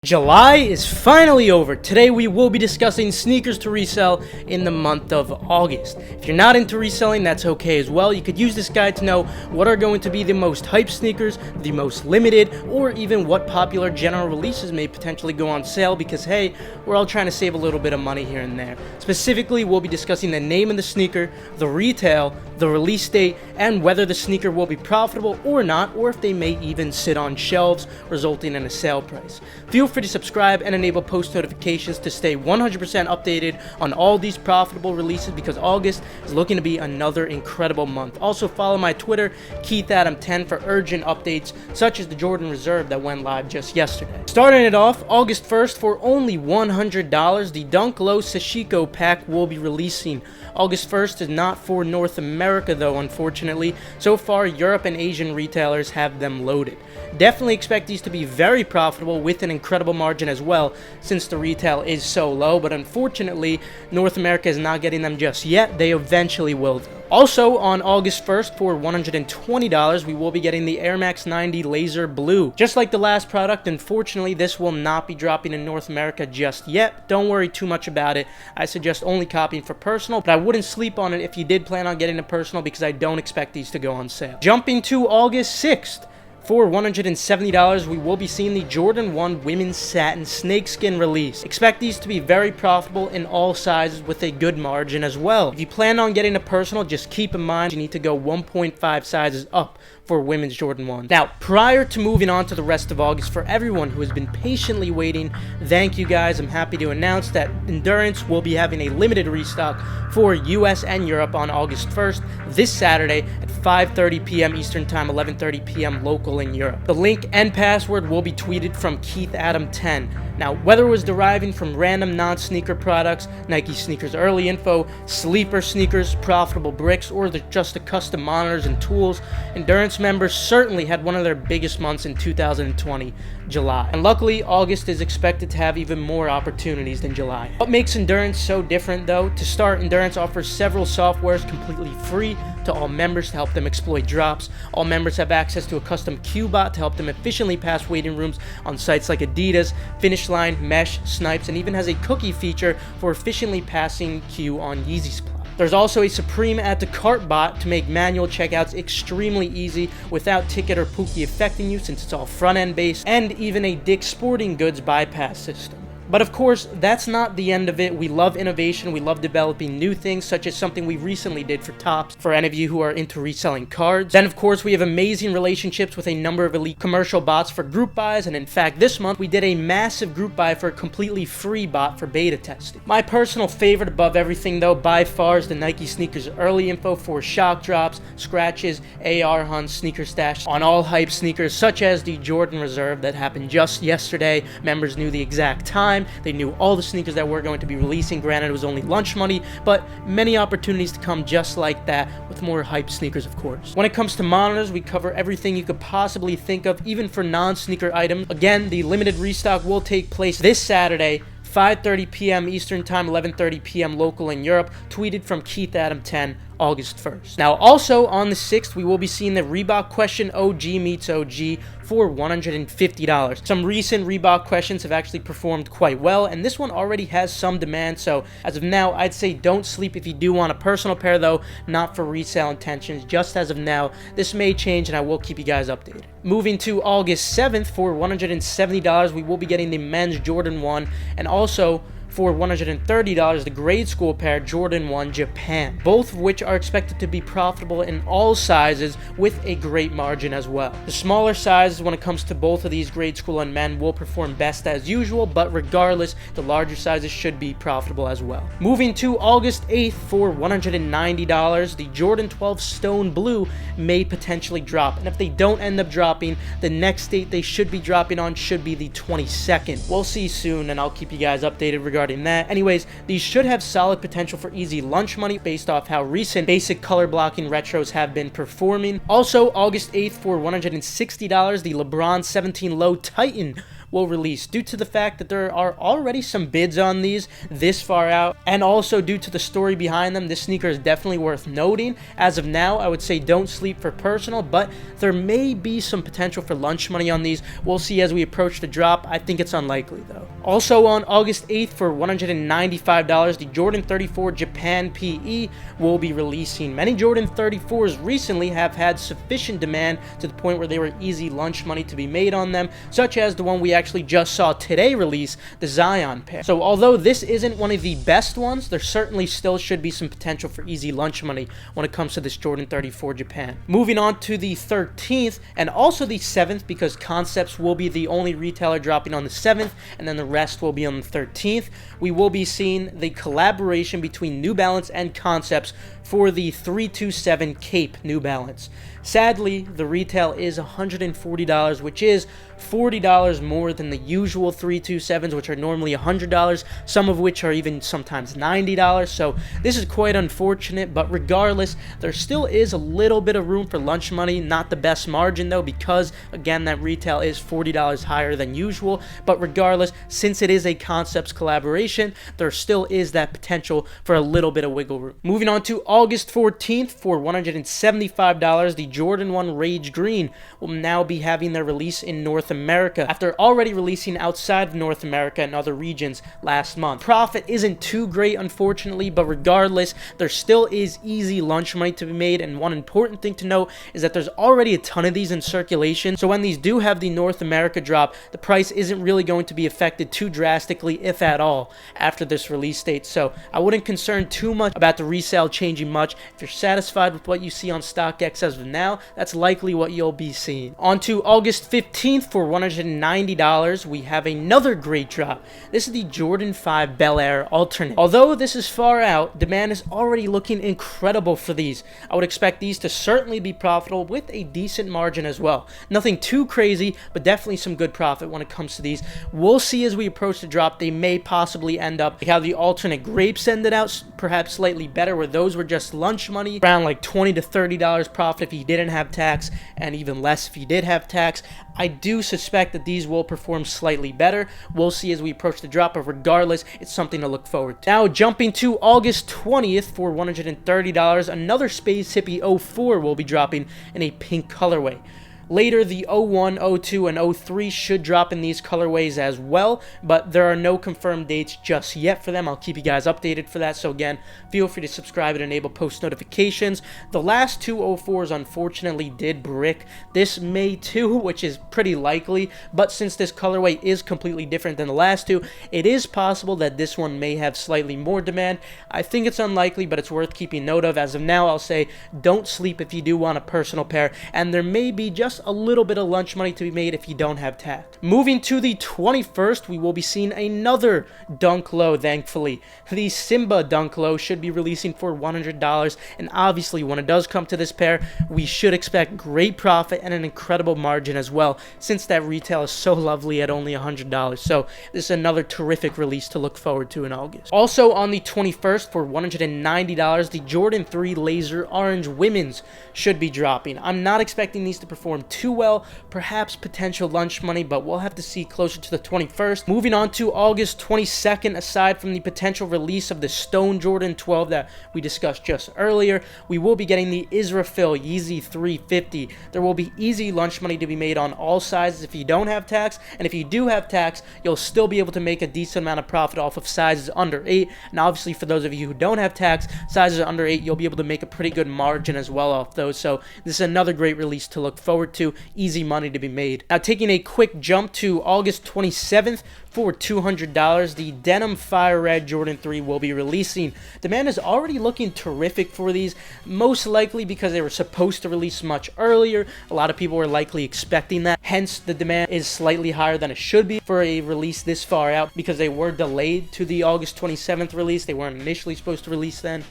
July is finally over. Today we will be discussing sneakers to resell in the month of August. If you're not into reselling, that's okay as well. You could use this guide to know what are going to be the most hype sneakers, the most limited, or even what popular general releases may potentially go on sale because, hey, we're all trying to save a little bit of money here and there. Specifically, we'll be discussing the name of the sneaker, the retail, the release date, and whether the sneaker will be profitable or not, or if they may even sit on shelves, resulting in a sale price. Feel free to subscribe and enable post notifications to stay 100% updated on all these profitable releases because August is looking to be another incredible month. Also follow my Twitter, KeithAdam10, for urgent updates such as the Jordan Reserve that went live just yesterday. Starting it off, August 1st, for only $100, the Dunk Low Sashiko pack will be releasing. August 1st is not for North America though, unfortunately. So far, Europe and Asian retailers have them loaded. Definitely expect these to be very profitable with an incredible margin as well, since the retail is so low, but unfortunately, North America is not getting them just yet. They eventually will though. Also, on August 1st, for $120, we will be getting the Air Max 90 Laser Blue. Just like the last product, unfortunately, this will not be dropping in North America just yet. Don't worry too much about it. I suggest only copying for personal, but I wouldn't sleep on it if you did plan on getting a personal because I don't expect these to go on sale. Jumping to August 6th. For $170, we will be seeing the Jordan 1 Women's Satin Snakeskin release. Expect these to be very profitable in all sizes with a good margin as well. If you plan on getting a personal, just keep in mind you need to go 1.5 sizes up for women's Jordan 1. Now, prior to moving on to the rest of August, for everyone who has been patiently waiting, thank you guys. I'm happy to announce that Endurance will be having a limited restock for US and Europe on August 1st, this Saturday at 5:30 p.m. Eastern Time, 11:30 p.m. local in Europe. The link and password will be tweeted from KeithAdam10. Now, whether it was deriving from random non-sneaker products, Nike sneakers early info, sleeper sneakers, profitable bricks, or just the custom monitors and tools, Endurance members certainly had one of their biggest months in 2020, July. And luckily, August is expected to have even more opportunities than July. What makes Endurance so different though? To start, Endurance offers several softwares completely free to all members to help them exploit drops. All members have access to a custom queue bot to help them efficiently pass waiting rooms on sites like Adidas, Finish Line, Mesh, Snipes, and even has a cookie feature for efficiently passing queue on Yeezy supply. There's also a Supreme Add to Cart bot to make manual checkouts extremely easy without ticket or Pookie affecting you since it's all front-end based, and even a Dick's Sporting Goods bypass system. But of course, that's not the end of it. We love innovation. We love developing new things, such as something we recently did for Topps, for any of you who are into reselling cards. Then, of course, we have amazing relationships with a number of elite commercial bots for group buys, and in fact, this month, we did a massive group buy for a completely free bot for beta testing. My personal favorite above everything, though, by far is the Nike sneakers early info for shock drops, scratches, AR hunts, sneaker stash on all hype sneakers, such as the Jordan Reserve that happened just yesterday. Members knew the exact time. They knew all the sneakers that we're going to be releasing. Granted, it was only lunch money, but many opportunities to come just like that with more hype sneakers, of course. When it comes to monitors, we cover everything you could possibly think of, even for non-sneaker items. Again, the limited restock will take place this Saturday, 5:30 p.m. Eastern Time, 11:30 p.m. local in Europe. Tweeted from KeithAdam10, August 1st. Now, also on the 6th, we will be seeing the Reebok Question OG meets OG for $150. Some recent Reebok Questions have actually performed quite well, and this one already has some demand, so as of now, I'd say don't sleep if you do want a personal pair, though, not for resale intentions, just as of now. This may change, and I will keep you guys updated. Moving to August 7th, for $170, we will be getting the men's Jordan 1, and also for $130, the grade school pair Jordan 1 Japan, both of which are expected to be profitable in all sizes with a great margin as well. The smaller sizes when it comes to both of these grade school and men will perform best as usual, but regardless, the larger sizes should be profitable as well. Moving to August 8th, for $190, the Jordan 12 Stone Blue may potentially drop, and if they don't end up dropping, the next date they should be dropping on should be the 22nd. We'll see soon, and I'll keep you guys updated regarding that. Anyways, these should have solid potential for easy lunch money based off how recent basic color blocking retros have been performing. Also, August 8th, for $160, the LeBron 17 Low Titan will release, due to the fact that there are already some bids on these this far out, and also due to the story behind them. This sneaker is definitely worth noting. As of now, I would say don't sleep for personal, but there may be some potential for lunch money on these. We'll see as we approach the drop. I think it's unlikely though. Also on August 8th for $195, the Jordan 34 Japan PE will be releasing. Many Jordan 34s recently have had sufficient demand to the point where they were easy lunch money to be made on them, such as the one we actually just saw today release, the Zion pair. So although this isn't one of the best ones, there certainly still should be some potential for easy lunch money when it comes to this Jordan 34 Japan. Moving on to the 13th and also the 7th, because Concepts will be the only retailer dropping on the 7th, and then the rest will be on the 13th. We will be seeing the collaboration between New Balance and Concepts for the 327 Cape New Balance. Sadly, the retail is $140, which is $40 more than the usual 327s, which are normally $100, some of which are even sometimes $90. So this is quite unfortunate, but regardless, there still is a little bit of room for lunch money. Not the best margin though, because again, that retail is $40 higher than usual. But regardless, since it is a Concepts collaboration, there still is that potential for a little bit of wiggle room. Moving on to August 14th for $175, the Jordan 1 Rage Green will now be having their release in North America after already releasing outside of North America and other regions last month. Profit isn't too great, unfortunately, but regardless, there still is easy lunch money to be made. And one important thing to note is that there's already a ton of these in circulation, so when these do have the North America drop, the price isn't really going to be affected too drastically, if at all, after this release date. So I wouldn't concern too much about the resale changing much. If you're satisfied with what you see on StockX as of now, that's likely what you'll be seeing. On to August 15th for $190, we have another great drop. This is the Jordan 5 Bel Air Alternate. Although this is far out, demand is already looking incredible for these. I would expect these to certainly be profitable with a decent margin as well. Nothing too crazy, but definitely some good profit when it comes to these. We'll see as we approach the drop. They may possibly end up like how the alternate grapes ended out, perhaps slightly better, where those were just lunch money, around like $20 to $30 profit if you didn't have tax, and even less if you did have tax. I do suspect that these will perform slightly better. We'll see as we approach the drop, but regardless, it's something to look forward to. Now, jumping to August 20th for $130, another Space Hippie 04 will be dropping in a pink colorway. Later, the 01, 02, and 03 should drop in these colorways as well, but there are no confirmed dates just yet for them. I'll keep you guys updated for that, so again, feel free to subscribe and enable post notifications. The last two 04s unfortunately did brick. This may too, which is pretty likely, but since this colorway is completely different than the last two, it is possible that this one may have slightly more demand. I think it's unlikely, but it's worth keeping note of. As of now, I'll say don't sleep if you do want a personal pair, and there may be just a little bit of lunch money to be made if you don't have tact. Moving to the 21st, we will be seeing another Dunk Low, thankfully. The Simba Dunk Low should be releasing for $100, and obviously when it does come to this pair, we should expect great profit and an incredible margin as well, since that retail is so lovely at only $100. So this is another terrific release to look forward to in August. Also on the 21st for $190, the Jordan 3 Laser Orange Women's should be dropping. I'm not expecting these to perform too well, perhaps potential lunch money, but we'll have to see closer to the 21st. Moving on to August 22nd, aside from the potential release of the Stone Jordan 12 that we discussed just earlier, we will be getting the Israfil Yeezy 350. There will be easy lunch money to be made on all sizes if you don't have tax, and if you do have tax, you'll still be able to make a decent amount of profit off of sizes under 8, and obviously for those of you who don't have tax, sizes under 8, you'll be able to make a pretty good margin as well off those. So this is another great release to look forward to. Easy money to be made. Now, taking a quick jump to August 27th for $200, the Denim Fire Red Jordan 3 will be releasing. Demand is already looking terrific for these, most likely because they were supposed to release much earlier. A lot of people were likely expecting that. Hence, the demand is slightly higher than it should be for a release this far out, because they were delayed to the August 27th release. They weren't initially supposed to release then.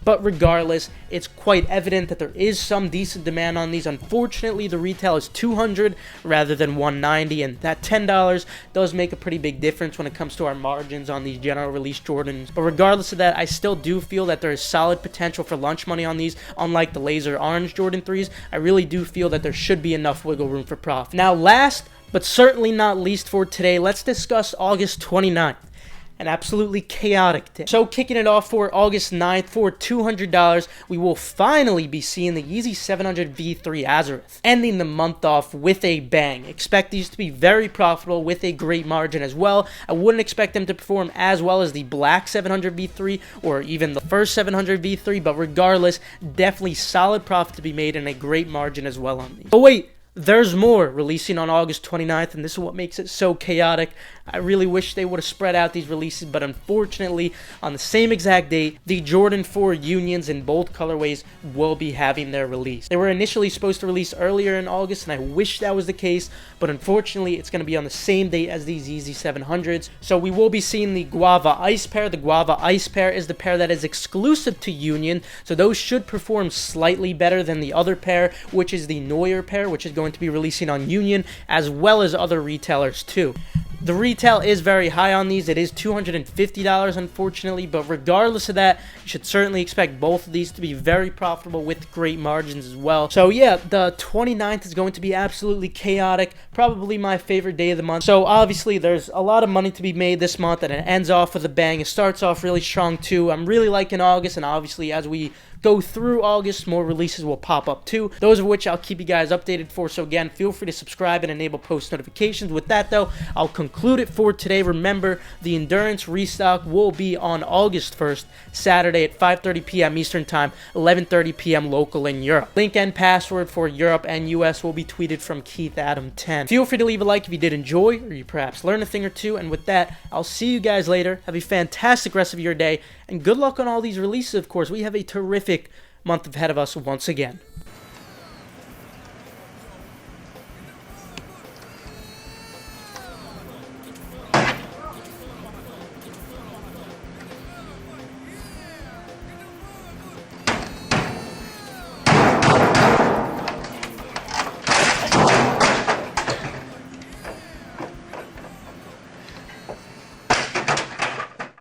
But regardless, it's quite evident that there is some decent demand on these. Unfortunately, the retail is $200 rather than $190, and that $10 does make a pretty big difference when it comes to our margins on these general release Jordans. But regardless of that, I still do feel that there is solid potential for lunch money on these. Unlike the Laser Orange Jordan 3s, I really do feel that there should be enough wiggle room for profit. Now, last But certainly not least for today, let's discuss August 29th. An absolutely chaotic day. So kicking it off for August 9th for $200, we will finally be seeing the Yeezy 700 V3 Azareth, ending the month off with a bang. Expect these to be very profitable with a great margin as well. I wouldn't expect them to perform as well as the black 700 V3 or even the first 700 V3, but regardless, definitely solid profit to be made and a great margin as well on these. But wait, there's more releasing on August 29th, and this is what makes it so chaotic. I really wish they would have spread out these releases, but unfortunately, on the same exact date, the Jordan 4 Unions in both colorways will be having their release. They were initially supposed to release earlier in August, and I wish that was the case, but unfortunately, it's going to be on the same date as these Yeezy 700s. So we will be seeing the Guava Ice pair. The Guava Ice pair is the pair that is exclusive to Union, so those should perform slightly better than the other pair, which is the Neuer pair, which is going to be releasing on Union, as well as other retailers too. The retail is very high on these. It is $250, unfortunately, but regardless of that, you should certainly expect both of these to be very profitable with great margins as well. So yeah, the 29th is going to be absolutely chaotic, probably my favorite day of the month. So obviously, there's a lot of money to be made this month, and it ends off with a bang. It starts off really strong too. I'm really liking August, and obviously, as we go through August, more releases will pop up too, those of which I'll keep you guys updated for. So again, feel free to subscribe and enable post notifications. With that though, I'll conclude it for today. Remember, the Endurance restock will be on August 1st, Saturday at 5:30 p.m. Eastern Time, 11:30 p.m. local in Europe. Link and password for Europe and US will be tweeted from Keith Adam 10. Feel free to leave a like if you did enjoy, or you perhaps learned a thing or two. And with that, I'll see you guys later. Have a fantastic rest of your day, and good luck on all these releases. Of course, we have a terrific month ahead of us once again.